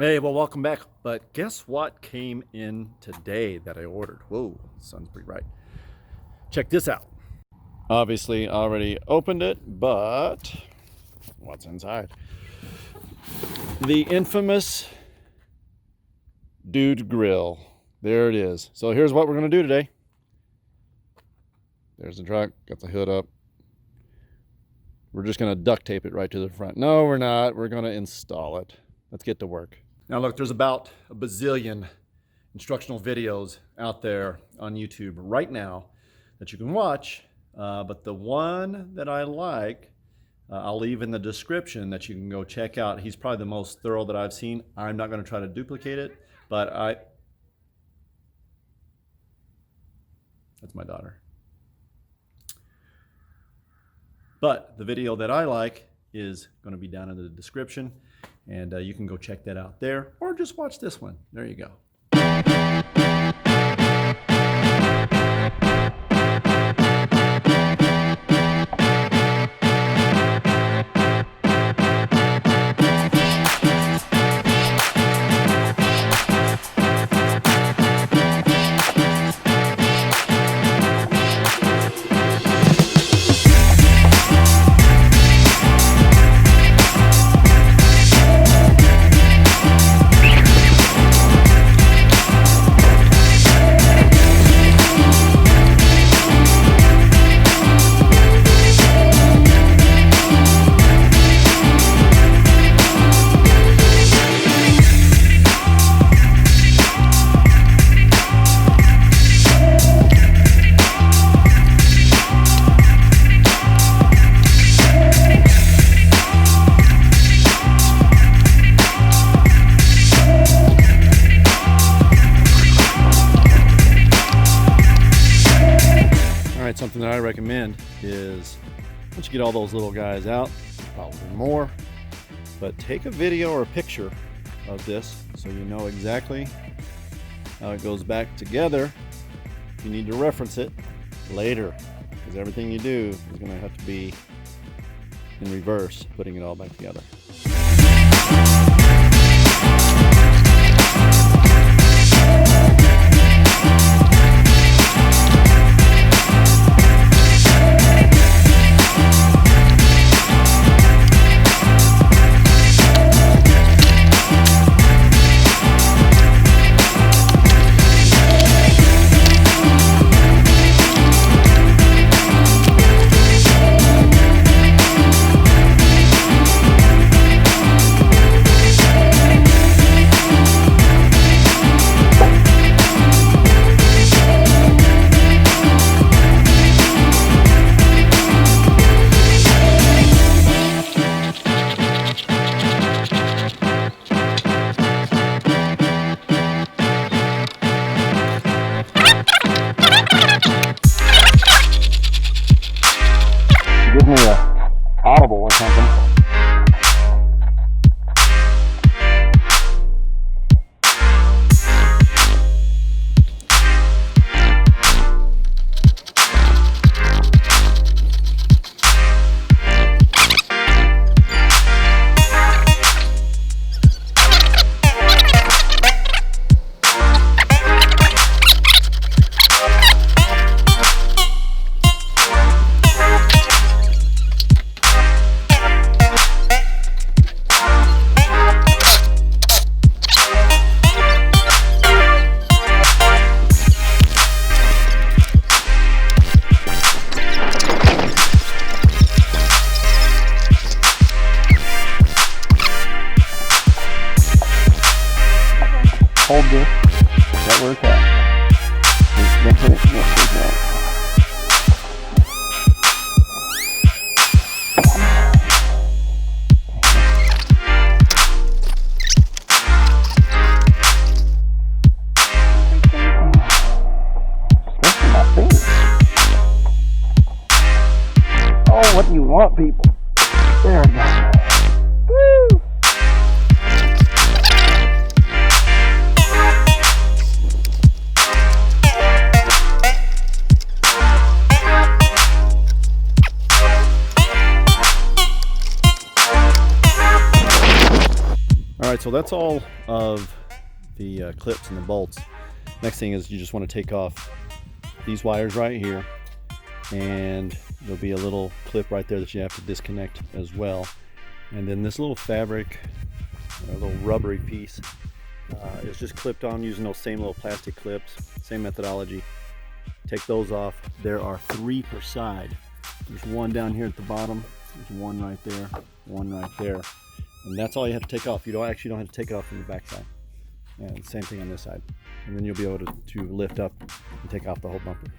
Hey, well, welcome back. But guess what came in today that I ordered? Whoa, the sun's pretty bright. Check this out. Obviously, already opened it, but what's inside? The infamous Dude Grill. There it is. So here's what we're going to do today. There's the truck, got the hood up. We're just going to duct tape it right to the front. No, we're not. We're going to install it. Let's get to work. Now look, there's about a bazillion instructional videos out there on YouTube right now that you can watch, but the one that I like, I'll leave in the description that you can go check out. He's probably the most thorough that I've seen. I'm not going to try to duplicate it, but that's my daughter. But the video that I like is going to be down in the description, and you can go check that out there, or just watch this one. There you go. Something that I recommend is once you get all those little guys out, probably more, but take a video or a picture of this so you know exactly how it goes back together. You need to reference it later, because everything you do is going to have to be in reverse, putting it all back together. Give me a audible or something. Hold this. Is that where it's at? Don't put it. No, it's not. Especially my fingers. Oh, what do you want, people? There we go. Woo! All right, so so that's all of the clips and the bolts. Next thing is you just want to take off these wires right here, and there'll be a little clip right there that you have to disconnect as well. And then this little fabric, a little rubbery piece, is just clipped on using those same little plastic clips, same methodology. Take those off. There are 3 per side. There's one down here at the bottom, there's one right there, one right there, and that's all you have to take off. You don't have to take it off from the back side. And same thing on this side, and then you'll be able to lift up and take off the whole bumper.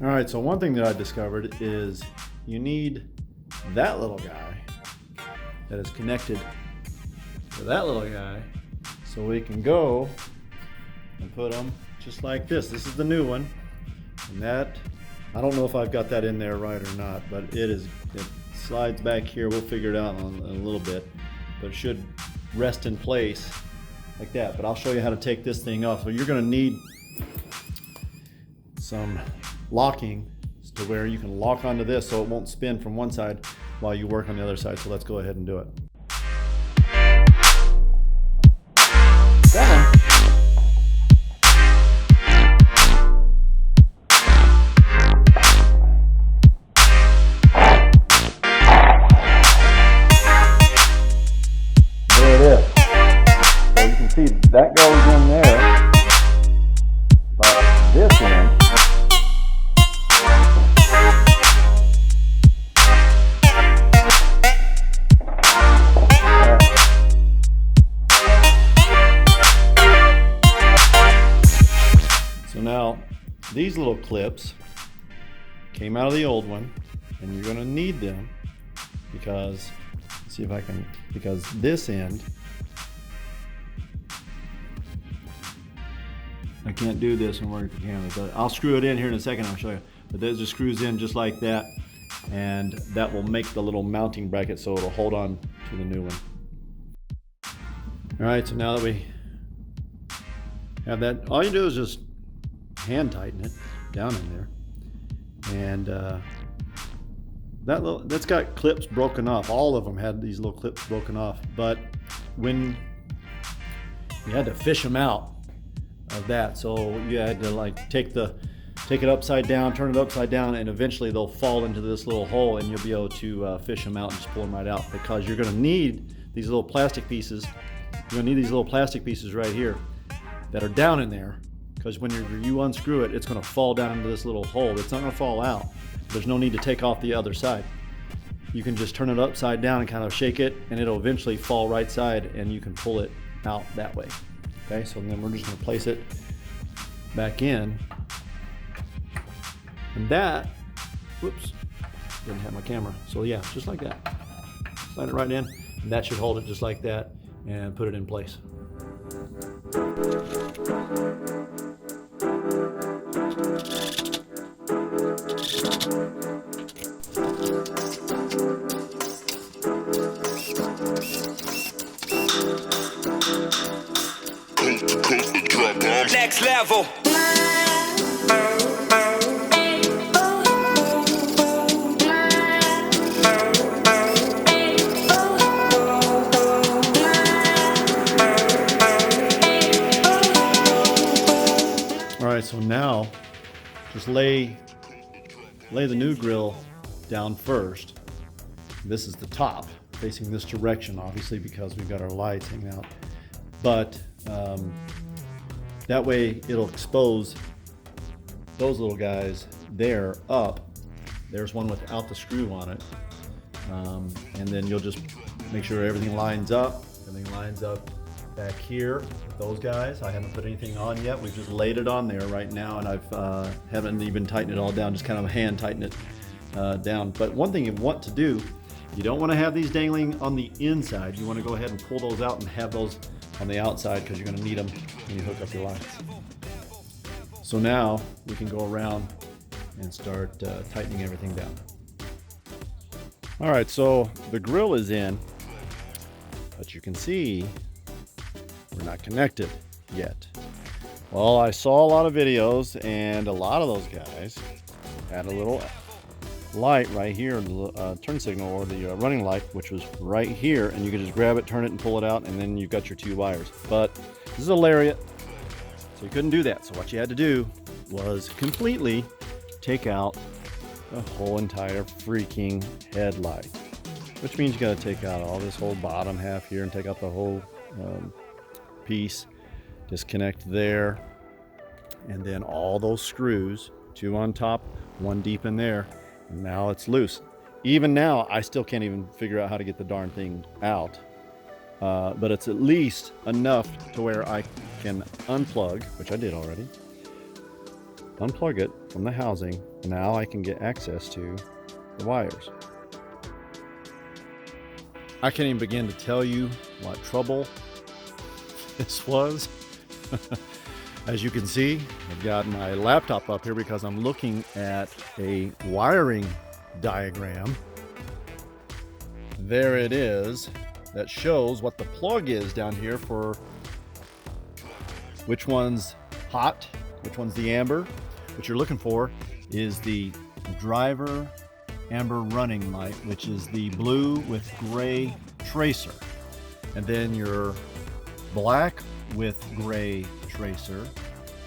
All right, so one thing that I discovered is you need that little guy that is connected to that little guy, so we can go and put them just like this. This is the new one, and that, I don't know if I've got that in there right or not, but it slides back here. We'll figure it out in a little bit, but it should rest in place like that. But I'll show you how to take this thing off. So you're going to need some locking to where you can lock onto this so it won't spin from one side while you work on the other side. So let's go ahead and do it. There it is. So you can see that goes in there, but this end, now, these little clips came out of the old one, and you're going to need them because, let's see if I can, because this end, I can't do this and work the camera, but I'll screw it in here in a second, I'll show you. But this just screws in just like that, and that will make the little mounting bracket so it'll hold on to the new one. All right, so now that we have that, all you do is just hand tighten it down in there, and that's got clips broken off. All of them had these little clips broken off, but when you had to fish them out of that, so you had to like take it upside down, turn it upside down, and eventually they'll fall into this little hole, and you'll be able to fish them out and just pull them right out, because you're going to need these little plastic pieces. You're going to need these little plastic pieces right here that are down in there, because when you unscrew it, it's going to fall down into this little hole. It's not going to fall out. There's no need to take off the other side. You can just turn it upside down and kind of shake it, and it'll eventually fall right side, and you can pull it out that way. Okay, so then we're just going to place it back in. And that, whoops, didn't have my camera. So yeah, just like that. Slide it right in, and that should hold it just like that and put it in place. level. All right, so now just lay the new grill down first. This is the top, facing this direction, obviously, because we've got our lights hanging out. But that way it'll expose those little guys there up. There's one without the screw on it. And then you'll just make sure everything lines up. Everything lines up back here with those guys. I haven't put anything on yet. We've just laid it on there right now, and I've haven't even tightened it all down, just kind of hand tighten it down. But one thing you want to do, you don't want to have these dangling on the inside. You want to go ahead and pull those out and have those on the outside, because you're going to need them when you hook up your lights. So now we can go around and start tightening everything down. All right, so the grill is in, but you can see we're not connected yet. Well, I saw a lot of videos, and a lot of those guys had a little light right here, the turn signal, or the running light, which was right here, and you can just grab it, turn it, and pull it out, and then you've got your two wires. But this is a Lariat, so you couldn't do that. So what you had to do was completely take out the whole entire freaking headlight, which means you got to take out all this whole bottom half here and take out the whole piece, disconnect there, and then all those screws, two on top, one deep in there. Now it's loose. Even now, I still can't even figure out how to get the darn thing out. But it's at least enough to where I can unplug, which I did already. Unplug it from the housing. And now I can get access to the wires. I can't even begin to tell you what trouble this was. As you can see, I've got my laptop up here because I'm looking at a wiring diagram. There it is, that shows what the plug is down here for which one's hot, which one's the amber. What you're looking for is the driver amber running light, which is the blue with gray tracer. And then your black with gray tracer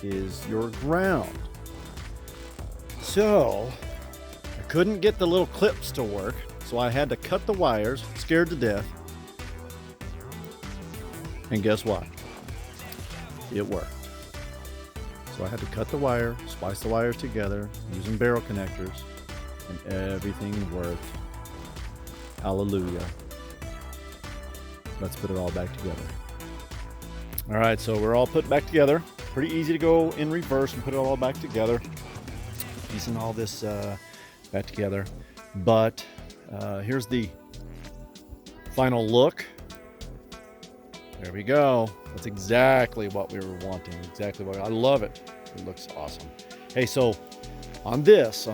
is your ground. So I couldn't get the little clips to work, so I had to cut the wires, scared to death. And guess what? It worked. So I had to cut the wire, splice the wires together using barrel connectors, and everything worked. Hallelujah. Let's put it all back together. All right, so we're all put back together. Pretty easy to go in reverse and put it all back together. Piecing all this back together. But here's the final look. There we go. That's exactly what we were wanting. Exactly what I love it. It looks awesome. Hey, so on this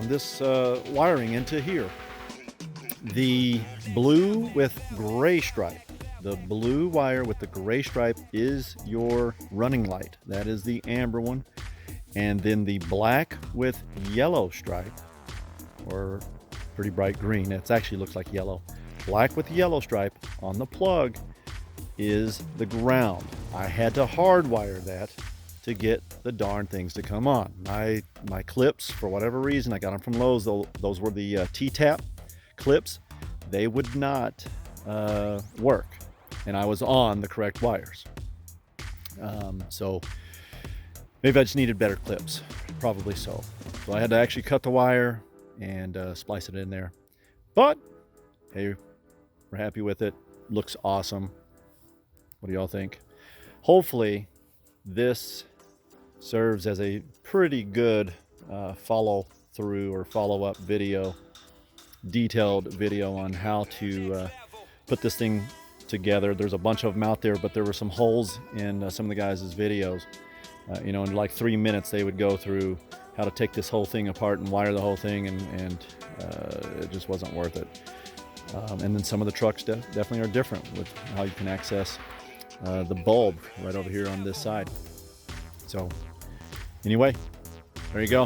wiring into here, the blue with gray stripe. The blue wire with the gray stripe is your running light. That is the amber one. And then the black with yellow stripe, or pretty bright green. It actually looks like yellow. Black with yellow stripe on the plug is the ground. I had to hardwire that to get the darn things to come on. My clips, for whatever reason, I got them from Lowe's. Those were the T-tap clips. They would not work. And I was on the correct wires. So maybe I just needed better clips, probably so. So I had to actually cut the wire and splice it in there. But hey, we're happy with it. Looks awesome. What do y'all think? Hopefully this serves as a pretty good follow through or follow up video, detailed video on how to put this thing together. There's a bunch of them out there, but there were some holes in some of the guys' videos. In like 3 minutes they would go through how to take this whole thing apart and wire the whole thing, and it just wasn't worth it. And then some of the trucks definitely are different with how you can access the bulb right over here on this side. So Anyway, there you go.